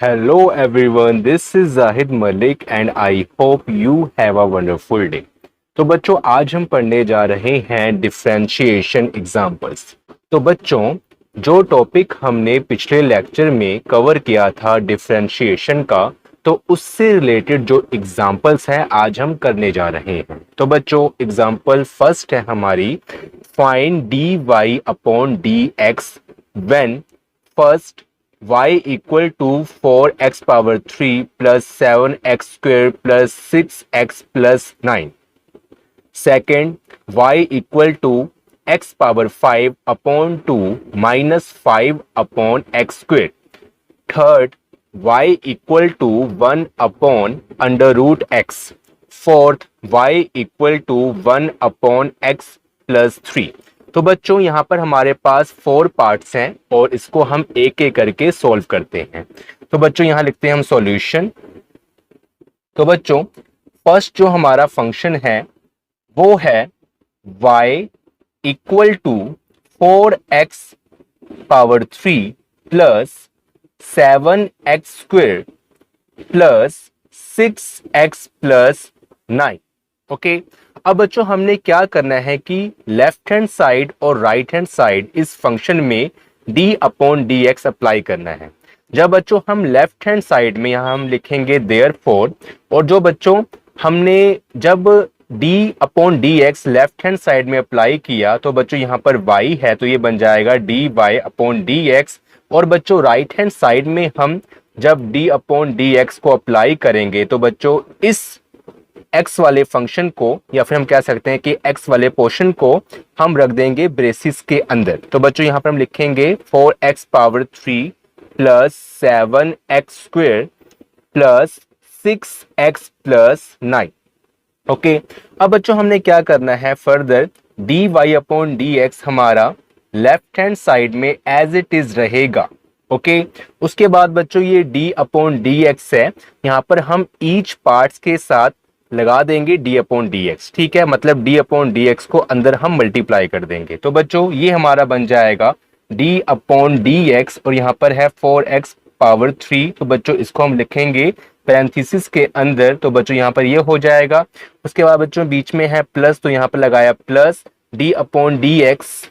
Hello everyone, this is Zahid Malik and I hope you have a wonderful day. तो बच्चों आज हम पढ़ने जा रहे हैं डिफरेंशिएशन एग्जांपल्स। तो बच्चों जो टॉपिक हमने पिछले लेक्चर में कवर किया था डिफरेंशिएशन का, तो उससे रिलेटेड जो एग्जांपल्स हैं आज हम करने जा रहे हैं। तो बच्चों एग्जांपल फर्स्ट है हमारी, find d y upon d x when first y equal to 4x power 3 plus 7x square plus 6x plus 9. Second, y equal to x power 5 upon 2 minus 5 upon x square. Third, y equal to 1 upon under root x. Fourth, y equal to 1 upon x plus 3. तो बच्चों यहाँ पर हमारे पास 4 parts हैं और इसको हम एक एक करके सॉल्व करते हैं। तो बच्चों यहाँ लिखते हैं हम सॉल्यूशन। तो बच्चों फर्स्ट जो हमारा फंक्शन है वो है y equal to 4x power 3 plus 7x square plus 6x plus 9। Okay, अब बच्चों हमने क्या करना है कि लेफ्ट हैंड साइड और राइट हैंड साइड इस फंक्शन में d upon d x apply करना है। जब बच्चों हम लेफ्ट हैंड साइड में यहाँ हम लिखेंगे देयरफॉर, और जो बच्चों हमने जब d upon d x left hand side में अप्लाई किया तो बच्चों यहाँ पर y है तो ये बन जाएगा d y upon d x. और बच्चों राइट हैंड साइड में हम जब d अपॉन डी एक्स को अप्लाई करेंगे तो बच्चों इस x वाले फंक्शन को या फिर हम कह सकते हैं कि x वाले पोर्शन को हम रख देंगे ब्रेसिस के अंदर। तो बच्चों यहाँ पर हम लिखेंगे 4x power 3 plus 7x square plus 6x plus 9। Okay, अब बच्चों हमने क्या करना है further, d y upon d x हमारा लेफ्ट हैंड साइड में एज इट इज रहेगा। ओके, उसके बाद बच्चों ये d अपॉन डी एक्स है, यहाँ पर हम ईच पार्ट्स के साथ लगा देंगे d अपॉन डी एक्स। ठीक है, मतलब d अपॉन डी एक्स को अंदर हम मल्टीप्लाई कर देंगे। तो बच्चों ये हमारा बन जाएगा d अपॉन डी एक्स और यहाँ पर है 4x पावर 3। तो बच्चों इसको हम लिखेंगे पैरेंथेसिस के अंदर। तो बच्चों यहाँ पर ये हो जाएगा। उसके बाद बच्चों बीच में है प्लस, तो यहाँ पर लगाया plus d upon d x.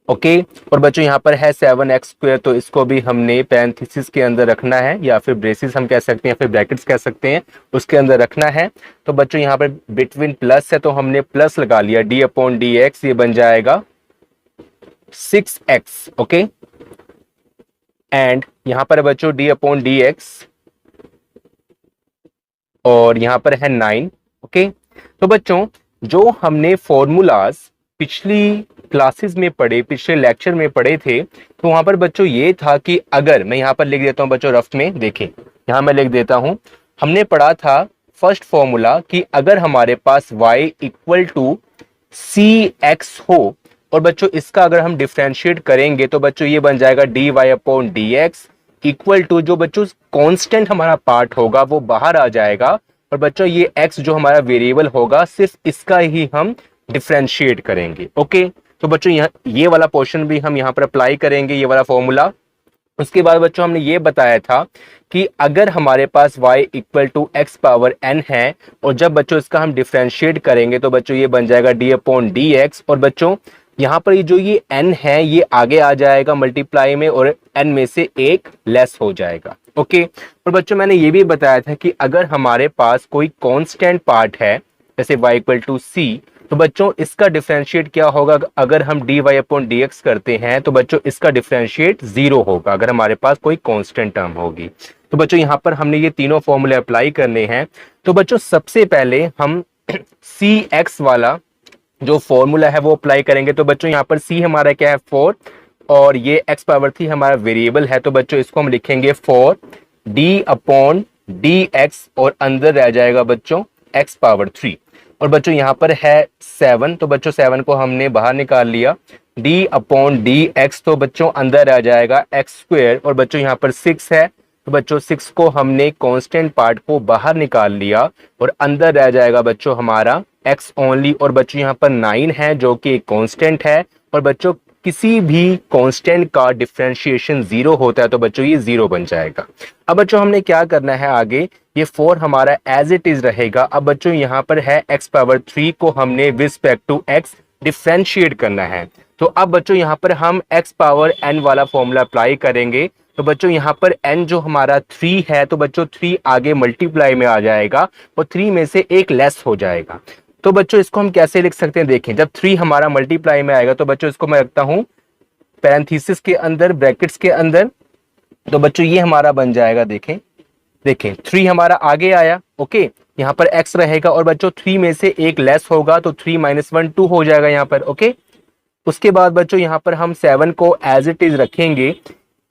Okay, और बच्चों यहाँ पर है 7x स्क्वायर, तो इसको भी हमने पैरेंथेसिस के अंदर रखना है या फिर ब्रेसिस हम कह सकते हैं, फिर ब्रैकेट्स कह सकते हैं, उसके अंदर रखना है। तो बच्चों यहाँ पर बिटवीन प्लस है तो हमने प्लस लगा लिया, d अपॉन डी एक्स ये बन जाएगा 6x। ओके, एंड यहाँ पर बच्चों d अपॉन डी एक्स और यहाँ पर है 9। ओके, तो बच्चों जो हमने फॉर्मूलाज पिछली क्लासेस में पढ़े, पिछले लेक्चर में पढ़े थे, तो वहां पर बच्चों ये था कि अगर मैं यहाँ पर लिख देता हूँ बच्चों रफ में, देखें यहाँ मैं लिख देता हूँ, हमने पढ़ा था फर्स्ट फॉर्मूला कि अगर हमारे पास y equal to c x हो और बच्चों इसका अगर हम डिफरेंशिएट करेंगे तो बच्चों ये बन जाएगा d y upon d x equal to, जो बच्चों कांस्टेंट हमारा पार्ट होगा वो बाहर आ जाएगा और बच्चों ये x जो हमारा वेरिएबल होगा सिर्फ इसका ही हम डिफरेंशिएट करेंगे। ओके, तो बच्चों यहाँ ये वाला पोर्शन भी हम यहाँ पर अप्लाई करेंगे, ये वाला फॉर्मूला। उसके बाद बच्चों हमने ये बताया था कि अगर हमारे पास y equal to x power n है और जब बच्चों इसका हम डिफरेंशिएट करेंगे तो बच्चों ये बन जाएगा d अपॉन डी एक्स। और बच्चों यहाँ पर जो ये n है ये आगे आ जाएगा मल्टीप्लाई में और n में से एक लेस हो जाएगा। ओके, और बच्चों मैंने ये भी बताया था कि अगर हमारे पास कोई कांस्टेंट पार्ट है जैसे y इक्वल टू c, तो बच्चों इसका डिफरेंशिएट क्या होगा, अगर हम d y upon d x करते हैं तो बच्चों इसका डिफरेंशिएट 0 होगा अगर हमारे पास कोई कांस्टेंट टर्म होगी। तो बच्चों यहाँ पर हमने ये तीनों फॉर्मूले अप्लाई करने हैं। तो बच्चों सबसे पहले हम सी एक्स वाला जो फॉर्मूला है वो अप्लाई करेंगे। तो बच्चों यहाँ पर c हमारा क्या है 4 और ये x पावर 3 हमारा वेरिएबल है, तो बच्चों इसको हम लिखेंगे 4 d अपॉन डी एक्स और अंदर रह जाएगा बच्चों x पावर 3। और बच्चों यहाँ पर है 7, तो बच्चों 7 को हमने बाहर निकाल लिया, d अपॉन डी एक्स, तो बच्चों अंदर आ जाएगा एक्स स्क्वायर। और बच्चों यहाँ पर 6 है तो बच्चों 6 को हमने कांस्टेंट पार्ट को बाहर निकाल लिया और अंदर रह जाएगा बच्चों हमारा x ओनली। और बच्चों यहाँ पर 9 है जो कि कांस्टेंट है और बच्चों किसी भी कांस्टेंट का डिफरेंशिएशन 0 होता है तो बच्चों ये 0 बन जाएगा। अब बच्चों हमने क्या करना है आगे, ये 4 हमारा एज इट इज रहेगा। अब बच्चों यहाँ पर है x पावर 3 को हमने with respect to x differentiate करना है। तो अब बच्चों यहाँ पर हम x पावर n वाला फॉर्मूला अप्लाई करेंगे। तो बच्चों यहाँ पर n जो हमारा 3 है तो बच्चों 3 आगे मल्टीप्लाई में आ जाएगा और 3 में से एक लेस हो जाएगा। तो बच्चों इसको हम कैसे लिख सकते हैं, देखें जब 3 हमारा मल्टीप्लाई में आएगा तो बच्चों इसको मैं रखता हूं पैरेंथेसिस के अंदर, ब्रैकेट्स के अंदर। तो बच्चों ये हमारा बन जाएगा, देखें 3 हमारा आगे आया, ओके, यहाँ पर x रहेगा और बच्चों 3 में से एक लेस होगा तो 3 - 1 2 हो जाएगा यहाँ पर, ओके। उसके बाद बच्चों यहाँ पर हम 7 को एज इट इज रखेंगे।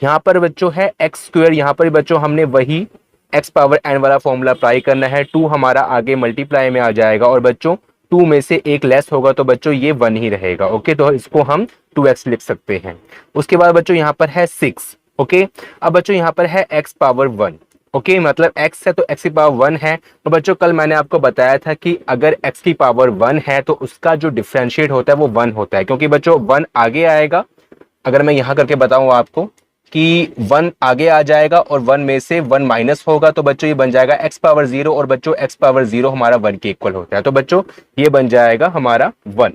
यहाँ पर बच्चों है एक्स स्क्वायर, यहाँ पर बच्चों हमने वही x पावर n वाला फॉर्मूला अप्लाई करना है। 2 हमारा आगे मल्टीप्लाई में आ जाएगा और बच्चों 2 में से एक लेस होगा तो बच्चों ये 1 ही रहेगा, ओके। तो इसको हम 2x लिख सकते हैं। उसके बाद बच्चों यहाँ पर है 6, ओके। अब बच्चों यहाँ पर है x पावर 1, ओके, मतलब x है तो x की पावर 1 है। तो बच्चों कल मैंने आपको बताया था कि अगर x की पावर 1 है तो उसका जो डिफरेंशिएट होता है वो 1 होता है, क्योंकि बच्चों 1 आगे आएगा। अगर मैं यहाँ करके बताऊँ आपको कि 1 आगे आ जाएगा और 1 में से 1 माइनस होगा तो बच्चों ये बन जाएगा x पावर 0 और बच्चों x पावर 0 हमारा 1 के इक्वल होता है। तो बच्चों ये बन जाएगा हमारा 1,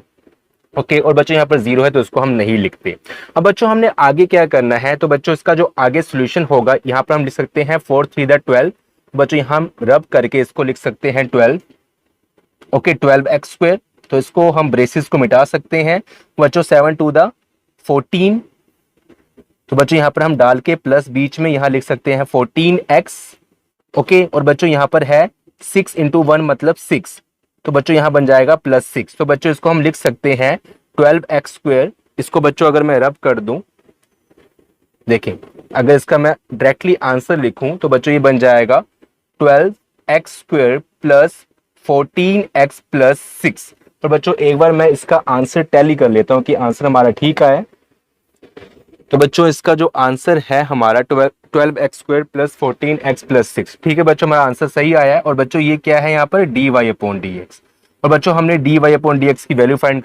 ओके। और बच्चों यहाँ पर 0 है तो इसको हम नहीं लिखते। अब बच्चों हमने आगे क्या करना है, तो बच्चों इसका जो आगे सोल्यूशन होगा यहाँ पर हम लिख सकते हैं 4 3 द 12। बच्चों यहाँ हम रब करके इसको लिख सकते हैं 12, ओके, 12x स्क्वायर। तो इसको हम ब्रेसेस को मिटा सकते हैं। बच्चों 7 2 द 14। तो बच्चों यहाँ पर हम डाल के प्लस बीच में यहाँ लिख सकते हैं 14x, ओके। और बच्चों यहाँ पर है 6 × 1 मतलब 6, तो बच्चों यहाँ बन जाएगा +6। तो बच्चों इसको हम लिख सकते हैं 12x स्क्वायर। इसको बच्चों अगर मैं रब कर दूं, देखें अगर इसका मैं डायरेक्टली आंसर लिखूं तो बच्चों ये बन जाएगा 12x square plus 14x plus 6। तो बच्चों एक बार मैं इसका आंसर टैली कर लेता हूं कि आंसर हमारा ठीक आया। तो बच्चों इसका जो आंसर है हमारा 12x square plus 14x plus 6, ठीक है बच्चों हमारा आंसर सही आया है। और बच्चों ये क्या है यहाँ पर dy/dx। और बच्चों हमने dy/dx की वैल्यू फाइंड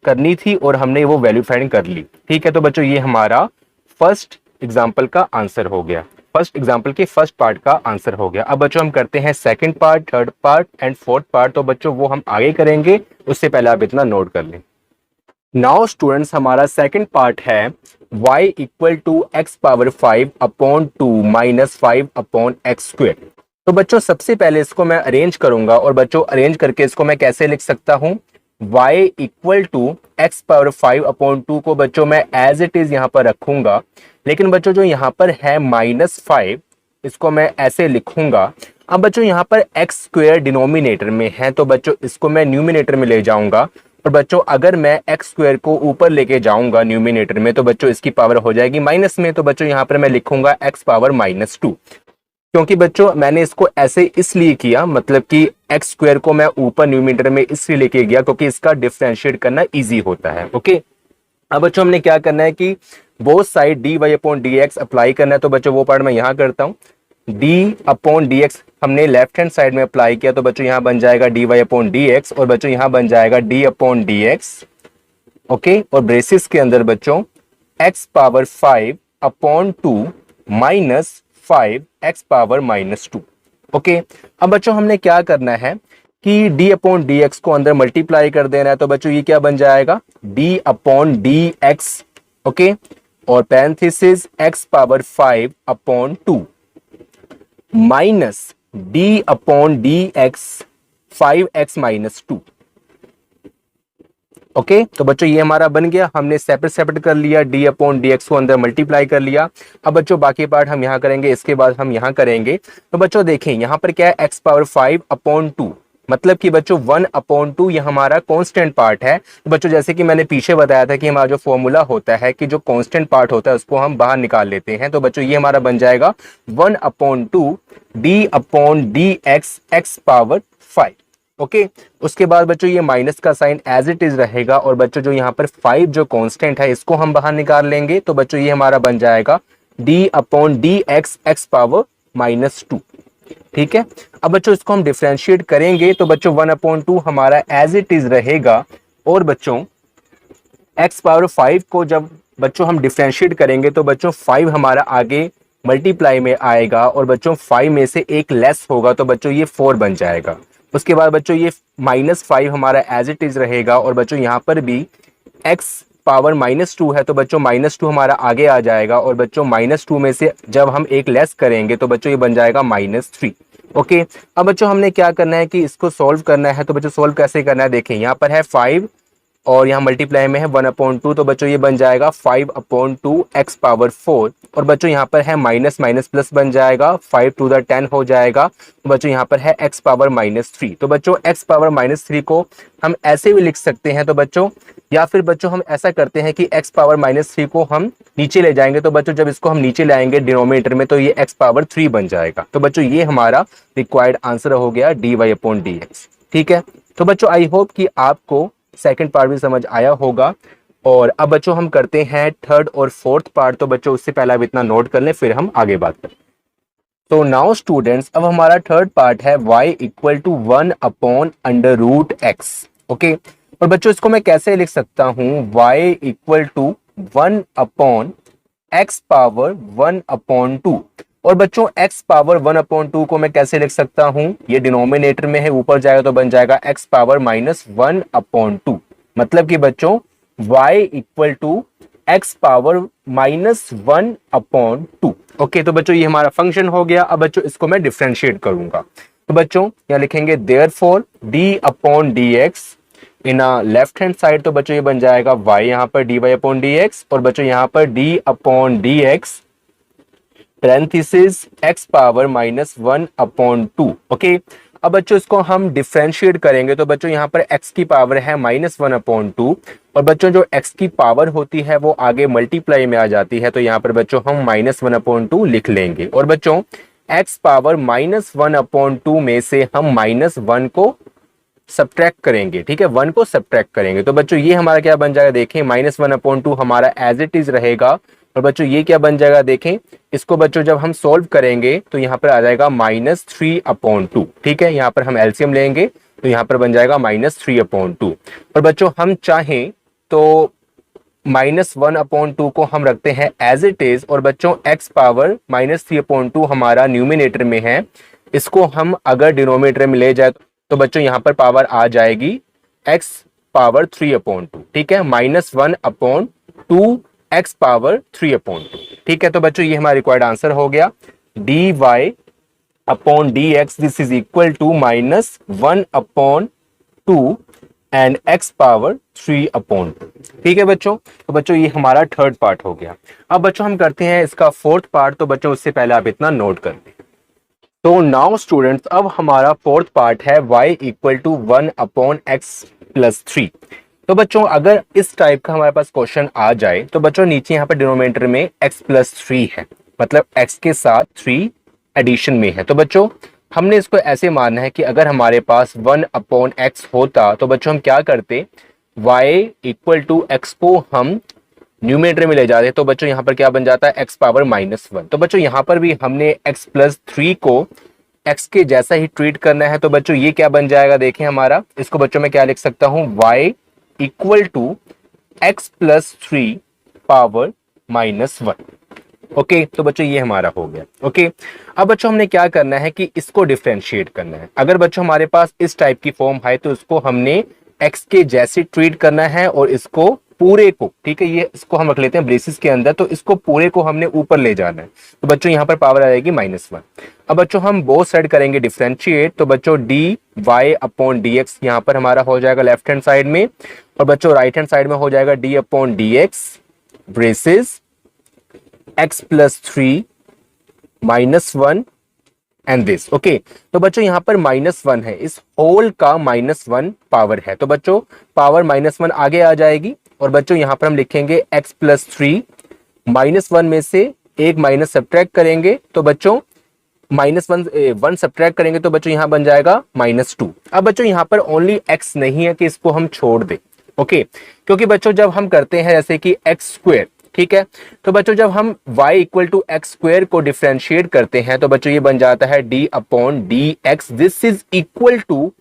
करनी थी और हमने वो वैल्यू फाइंड कर ली, ठीक है। तो बच्चों ये हमारा फर्स्ट एग्जाम्पल का आंसर हो गया, फर्स्ट एग्जाम्पल के फर्स्ट पार्ट का आंसर हो गया। अब बच्चों हम करते हैं second part, third part and fourth part. तो बच्चों वो हम आगे करेंगे, उससे पहले आप इतना नोट कर लें। नाउ स्टूडेंट्स हमारा सेकंड पार्ट है y = x power 5/2 - 5/x square. तो बच्चों सबसे पहले इसको मैं अरेंज करूंगा और बच्चों अरेंज करके इसको मैं कैसे लिख सकता हूं, y = x पावर 5/2 को बच्चों मैं एज इट इज यहां पर रखूंगा। लेकिन बच्चों जो यहां पर है -5 इसको मैं ऐसे लिखूंगा। अब बच्चों यहां पर x स्क्वायर डिनोमिनेटर में है तो बच्चों इसको मैं न्यूमिनेटर में ले जाऊंगा। और बच्चों अगर मैं x स्क्वायर को ऊपर लेके जाऊंगा न्यूमिनेटर में तो बच्चों इसकी पावर हो जाएगी माइनस में। तो बच्चों यहाँ पर मैं लिखूंगा x पावर -2, क्योंकि बच्चों मैंने इसको ऐसे इसलिए किया, मतलब कि x स्क्वायर को मैं ऊपर न्यूमिनेटर में इसलिए लेके गया क्योंकि इसका डिफरेंशिएट करना इजी होता है, ओके। अब बच्चों हमने क्या करना है कि बोथ साइड dy/dx अप्लाई करना है। तो बच्चों वो पार्ट मैं यहाँ करता हूँ, d/dx हमने लेफ्ट हैंड साइड में अप्लाई किया तो बच्चों यहाँ बन जाएगा dy/dx और बच्चों यहाँ बन जाएगा d/dx, ओके। और ब्रेसिस के अंदर बच्चों x power 5/2 minus 5x power -2, okay. अब बच्चों हमने क्या करना है कि d/dx को अंदर मल्टीप्लाई कर देना है। तो बच्चों ये क्या बन जाएगा d/dx, ओके, और parenthesis x power 5/2 minus d/dx 5x -2, okay. तो बच्चों ये हमारा बन गया, हमने सेपरेट कर लिया, d/dx को अंदर मल्टीप्लाई कर लिया। अब बच्चों बाकी पार्ट हम यहाँ करेंगे, इसके बाद हम यहाँ करेंगे। तो बच्चों देखें यहाँ पर क्या है x पावर 5/2, मतलब कि बच्चों 1/2 ये हमारा कांस्टेंट पार्ट है। तो बच्चों जैसे कि मैंने पीछे बताया था कि हमारा जो फॉर्मूला होता है कि जो कांस्टेंट पार्ट होता है उसको हम बाहर निकाल लेते हैं। तो बच्चों ये हमारा बन जाएगा 1/2 d/dx x पावर 5, ओके। उसके बाद बच्चों ये माइनस का साइन एज इट इज रहेगा और बच्चों जो यहाँ पर 5 जो कांस्टेंट है इसको हम बाहर निकाल लेंगे। तो बच्चों ये हमारा बन जाएगा d/dx x पावर -2, ठीक है। अब बच्चों इसको हम डिफरेंशिएट करेंगे तो बच्चों 1/2 हमारा एज इट इज रहेगा और बच्चों एक्स पावर 5 को जब बच्चों हम डिफ्रेंशिएट करेंगे तो बच्चों 5 हमारा आगे मल्टीप्लाई में आएगा और बच्चों 5 में से एक लेस होगा तो बच्चों ये 4 बन जाएगा। उसके बाद बच्चों ये -5 हमारा एज इट इज रहेगा और बच्चों यहाँ पर भी एक्स पावर -2 है तो बच्चों -2 हमारा आगे आ जाएगा और बच्चों -2 में से जब हम एक लेस करेंगे तो बच्चों ये बन जाएगा -3। ओके, अब बच्चों हमने क्या करना है कि इसको सॉल्व करना है। तो बच्चों सॉल्व कैसे करना है, देखें यहाँ पर है 5 और यहाँ मल्टीप्लाई में है 1/2, तो बच्चों ये बन जाएगा 5/2 एक्स पावर 4 और बच्चों यहाँ पर है माइनस माइनस प्लस बन जाएगा 5 टू द 10 हो जाएगा। तो बच्चों यहाँ पर है एक्स पावर -3। तो बच्चों एक्स पावर -3 को हम ऐसे भी लिख सकते हैं। तो बच्चों या फिर बच्चों हम ऐसा करते हैं कि एक्स पावर -3 को हम नीचे ले जाएंगे। तो बच्चों जब इसको हम नीचे लाएंगे डिनोमिनेटर में तो ये एक्स पावर 3 बन जाएगा। तो बच्चों ये हमारा रिक्वायर्ड आंसर हो गया dy/dx। ठीक है, तो बच्चों आई होप कि आपको सेकंड पार्ट भी समझ आया होगा। और अब बच्चों हम करते हैं थर्ड और फोर्थ पार्ट। तो बच्चों उससे पहले आप इतना नोट कर लें फिर हम आगे बात करें। तो नाउ स्टूडेंट्स अब हमारा थर्ड पार्ट है y = 1/√x। ओके, और बच्चों इसको मैं कैसे लिख सकता हूं, y = 1/x पावर 1/2। और बच्चों x पावर 1/2 को मैं कैसे लिख सकता हूं, ये डिनोमिनेटर में है, ऊपर जाएगा तो बन जाएगा x पावर -1/2। मतलब कि बच्चों y = x पावर -1/2। ओके, तो बच्चों ये हमारा फंक्शन हो गया। अब बच्चों इसको मैं डिफरेंशिएट करूंगा। तो बच्चों यहाँ लिखेंगे therefore d/dx in left hand side. तो बच्चों ये बन जाएगा y यहाँ पर dy/dx और बच्चों यहाँ पर d/dx parenthesis x power -1/2। Okay, अब बच्चों इसको हम डिफरेंशिएट करेंगे। तो बच्चों यहाँ पर x की पावर है -1/2 और बच्चों जो x की पावर होती है वो आगे मल्टीप्लाई में आ जाती है। तो यहाँ पर बच्चों हम -1/2 लिख लेंगे और बच्चों x पावर -1/2 में से हम -1 को सब्ट्रैक्ट करेंगे। ठीक है, 1 को सब्ट्रैक्ट करेंगे। तो बच्चों ये हमारा क्या बन जाएगा, देखें -1/2 हमारा एज इट इज रहेगा और बच्चों ये क्या बन जाएगा, देखें इसको बच्चों जब हम सॉल्व करेंगे तो यहाँ पर आ जाएगा -3/2। ठीक है, यहाँ पर हम एलसीएम लेंगे तो यहाँ पर बन जाएगा -3/2। और बच्चों हम चाहें तो -1/2 को हम रखते हैं एज इट इज और बच्चों x पावर -3/2 हमारा न्यूमिनेटर में है, इसको हम अगर डिनोमिनेटर में ले जाए तो बच्चों यहाँ पर पावर आ जाएगी x पावर 3/2। ठीक है, -1/2 x पावर 3/2। ठीक है, तो बच्चों ये हमारा रिक्वायर्ड आंसर हो गया dy/dx this is equal to -1/2 and x power 3/2। ठीक है बच्चों, तो बच्चों ये हमारा थर्ड पार्ट हो गया। अब बच्चों हम करते हैं इसका फोर्थ पार्ट। तो बच्चों उससे पहले आप इतना नोट कर लें। तो नाउ स्टूडेंट्स अब हमारा फोर्थ पार्ट है y = 1/x+3। तो बच्चों अगर इस टाइप का हमारे पास क्वेश्चन आ जाए तो बच्चों नीचे यहाँ पर डिनोमिनेटर में x+3 है, मतलब x के साथ 3 एडिशन में है। तो बच्चों हमने इसको ऐसे मानना है कि अगर हमारे पास 1/x होता तो बच्चों हम क्या करते, y = x को हम न्यूमिनेटर में ले जाते तो बच्चों यहाँ पर क्या बन जाता है x पावर -1। तो बच्चों यहाँ पर भी हमने x+3 को x के जैसा ही ट्रीट करना है। तो बच्चों ये क्या बन जाएगा, देखें हमारा इसको बच्चों में क्या लिख सकता हूँ, y = x+3 पावर -1। ओके, तो बच्चों ये हमारा हो गया। ओके, अब बच्चों हमने क्या करना है कि इसको डिफरेंशिएट करना है। अगर बच्चों हमारे पास इस टाइप की फॉर्म है तो इसको हमने x के जैसे ट्रीट करना है और इसको पूरे को, ठीक है, ये इसको हम रख लेते हैं ब्रेसिस के अंदर, तो इसको पूरे को हमने ऊपर ले जाना है। तो बच्चों यहाँ पर पावर आ जाएगी -1। अब बच्चों हम बोथ साइड करेंगे डिफरेंशिएट। तो बच्चों dy/dx यहाँ पर हमारा हो जाएगा लेफ्ट हैंड साइड में और बच्चों राइट हैंड साइड में हो जाएगा d/dx braces x+3 -1 and this. Okay, तो बच्चों यहाँ पर -1 है, इस होल का -1 पावर है। तो बच्चों पावर -1 आगे आ जाएगी और बच्चों यहाँ पर हम लिखेंगे x+3 -1 में से एक माइनस सब्ट्रैक्ट करेंगे। तो बच्चों -1 सब्ट्रैक्ट करेंगे तो बच्चों यहाँ बन जाएगा -2। अब बच्चों यहाँ पर ओनली x नहीं है कि इसको हम छोड़ दें। ओके, क्योंकि बच्चों जब हम करते हैं जैसे कि x², ठीक है, तो बच्चों जब हम y = x² को डिफरेंशिएट करते हैं तो बच्चों ये बन जाता है d/dx this is equal to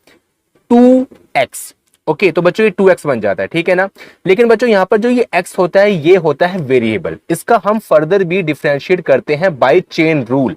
2x। Okay तो बच्चों ये 2x बन जाता है, ठीक है ना। लेकिन बच्चों यहाँ पर जो ये x होता है ये होता है वेरिएबल, इसका हम फर्दर भी डिफरेंशिएट करते हैं बाय चेन रूल,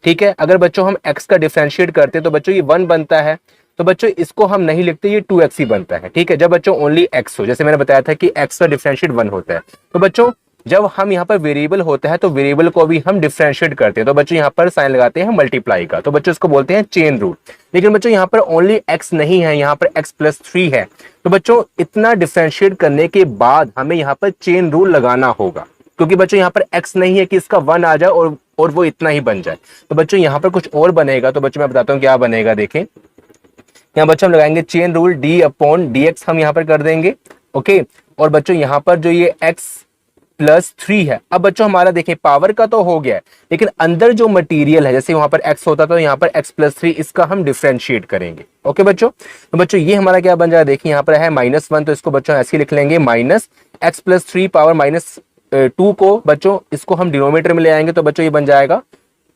ठीक है। अगर बच्चों हम x का डिफरेंशिएट करते हैं तो बच्चों ये 1 बनता है, तो बच्चों इसको हम नहीं लिखते, ये 2x ही बनता है, ठीक है। जब बच्चों ओनली x हो, जैसे मैंने बताया था कि x का डिफरेंशिएट 1 होता है, तो बच्चों जब हम यहाँ पर वेरिएबल होता है तो वेरिएबल को भी हम डिफरेंशिएट करते हैं, तो बच्चों यहाँ पर साइन लगाते हैं मल्टीप्लाई का, तो बच्चों इसको बोलते हैं चेन रूल। लेकिन बच्चों यहाँ पर ओनली x नहीं है, यहाँ पर x+3 है, तो बच्चों इतना डिफरेंशिएट करने के बाद हमें यहाँ पर चेन रूल लगाना होगा, क्योंकि बच्चों यहाँ पर x नहीं है कि इसका 1 आ जाए और वो इतना ही बन जाए। तो बच्चों यहाँ पर कुछ और बनेगा, तो बच्चों मैं बताता हूँ क्या बनेगा। देखें यहाँ बच्चों हम लगाएंगे चेन रूल d/dx, हम यहाँ पर कर देंगे, ओके। और बच्चों यहाँ पर जो ये x+3 है, अब बच्चों हमारा देखें पावर का तो हो गया है, लेकिन अंदर जो मटेरियल है, जैसे वहां पर x होता तो यहाँ पर x+3, इसका हम डिफरेंशिएट करेंगे, ओके बच्चों। तो बच्चों ये हमारा क्या बन जाएगा, देखिए यहाँ पर है -1, तो इसको बच्चों ऐसे लिख लेंगे -x+3 पावर -2 को बच्चों इसको हम डिनोमिनेटर में ले आएंगे, तो बच्चों ये बन जाएगा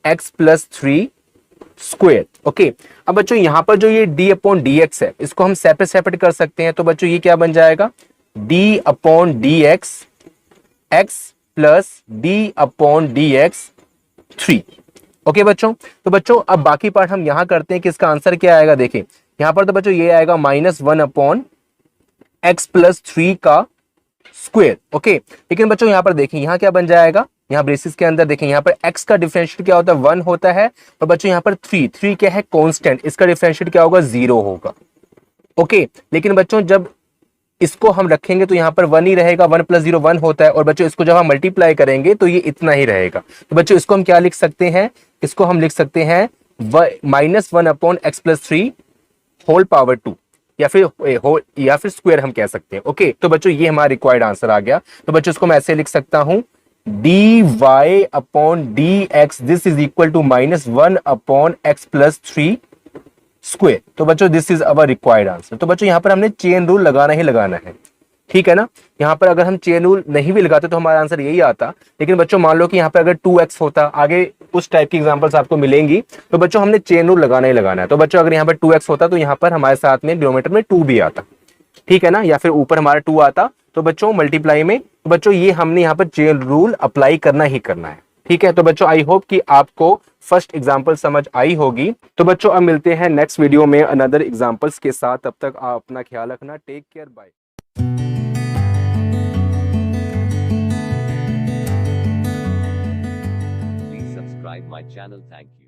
x+3 स्क्वायर, ओके। अब बच्चों यहाँ पर जो ये d/dx है इसको हम सेपरेट कर सकते हैं, तो बच्चों ये क्या बन जाएगा d/dx x plus d/dx 3, okay बच्चों। तो बच्चों अब बाकी पार्ट हम यहां करते हैं कि इसका आंसर क्या आएगा। देखें यहां पर तो बच्चों ये आएगा -1/x+3 का स्क्वायर, ओके। लेकिन बच्चों यहां पर देखें यहां क्या बन जाएगा, यहाँ ब्रेसिस के अंदर देखें यहाँ पर x का डिफरेंशिएट क्या होता है 1 होता है, और बच्चों यहाँ पर 3 क्या है कांस्टेंट, इसका डिफरेंशिएट क्या होगा 0 होगा, ओके। लेकिन बच्चों जब इसको हम रखेंगे तो यहाँ पर 1 ही रहेगा, 1 + 0 1 होता है, और बच्चों इसको जब हम मल्टीप्लाई करेंगे तो ये इतना ही रहेगा। तो बच्चों इसको हम क्या लिख सकते हैं, इसको हम लिख सकते हैं -1/x+3 होल पावर 2, या फिर स्क्वायर हम कह सकते हैं, ओके। तो बच्चों ये हमारा रिक्वायर्ड आंसर आ गया। तो बच्चों इसको मैं ऐसे लिख सकता हूं dy/dx this is equal to -1/x+3 square. तो बच्चों this is our required answer. तो बच्चों यहाँ पर हमने चेन रूल लगाना ही लगाना है, ठीक है ना। यहाँ पर अगर हम चेन रूल नहीं भी लगाते तो हमारा आंसर यही आता, लेकिन बच्चों मान लो कि यहाँ पर अगर 2x होता, आगे उस टाइप की एग्जांपल्स आपको मिलेंगी, तो बच्चों हमने चेन रूल लगाना ही लगाना है। तो बच्चों अगर यहाँ पर 2x होता तो यहाँ पर हमारे साथ में डिनोमिनेटर में 2 भी आता, ठीक है ना, या फिर ऊपर हमारा 2 आता, तो बच्चों मल्टीप्लाई में, तो बच्चों ये हमने यहाँ पर चेन रूल अप्लाई करना ही करना है, ठीक है। तो बच्चों आई होप कि आपको फर्स्ट एग्जांपल समझ आई होगी। तो बच्चों अब मिलते हैं नेक्स्ट वीडियो में अनदर एग्जांपल्स के साथ, तब तक आप अपना ख्याल रखना, take care, bye. Please subscribe my channel. Thank you.